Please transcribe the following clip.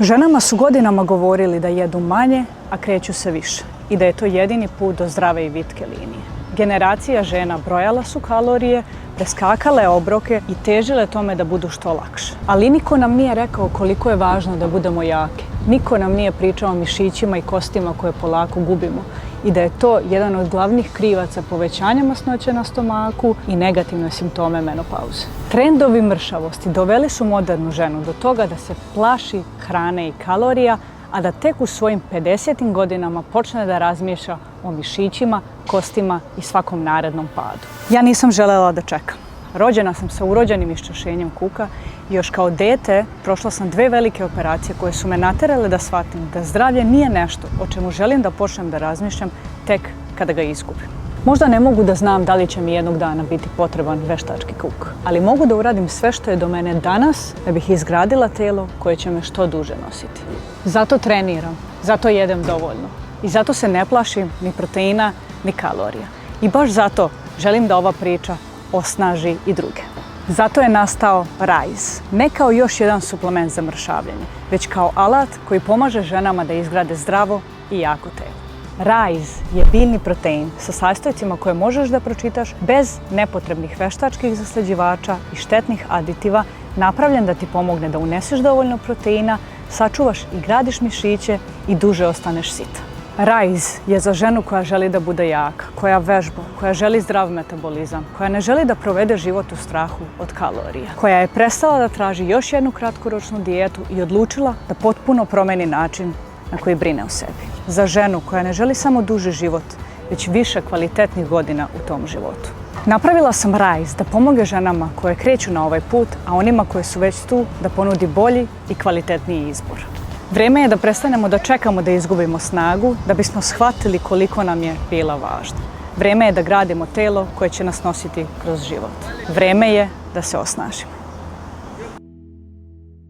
Ženama su godinama govorili da jedu manje, a kreću se više i da je to jedini put do zdrave i vitke linije. Generacija žena brojala su kalorije, preskakale obroke i težile tome da budu što lakše. Ali niko nam nije rekao koliko je važno da budemo jake. Niko nam nije pričao o mišićima i kostima koje polako gubimo i da je to jedan od glavnih krivaca povećanja masnoće na stomaku i negativne simptome menopauze. Trendovi mršavosti doveli su modernu ženu do toga da se plaši hrane i kalorija, a da tek u svojim 50. godinama počne da razmišlja o mišićima, kostima i svakom narednom padu. Ja nisam želela da čekam. Rođena sam sa urođenim iščašenjem kuka i još kao dete prošla sam 2 velike operacije koje su me naterale da shvatim da zdravlje nije nešto o čemu želim da počnem da razmišljam tek kada ga izgubim. Možda ne mogu da znam da li će mi jednog dana biti potreban veštački kuk, ali mogu da uradim sve što je do mene danas da bih izgradila telo koje će me što duže nositi. Zato treniram, zato jedem dovoljno i zato se ne plašim ni proteina ni kalorija. I baš zato želim da ova priča osnaži i druge. Zato je nastao Rise, ne kao još jedan suplement za mršavljenje, već kao alat koji pomaže ženama da izgrade zdravo i jako telo. Rise je biljni protein sa sastojcima koje možeš da pročitaš bez nepotrebnih veštačkih zaslađivača i štetnih aditiva, napravljen da ti pomogne da uneseš dovoljno proteina, sačuvaš i gradiš mišiće i duže ostaneš sita. Rise je za ženu koja želi da bude jaka, koja vežba, koja želi zdrav metabolizam, koja ne želi da provede život u strahu od kalorija, koja je prestala da traži još jednu kratkoročnu dijetu i odlučila da potpuno promeni način na koji brine o sebi. Za ženu koja ne želi samo duži život, već više kvalitetnih godina u tom životu. Napravila sam Rise da pomogne ženama koje kreću na ovaj put, a onima koje su već tu da ponudi bolji i kvalitetniji izbor. Vreme je da prestanemo da čekamo da izgubimo snagu, da bismo shvatili koliko nam je bila važna. Vreme je da gradimo telo koje će nas nositi kroz život. Vreme je da se osnažimo.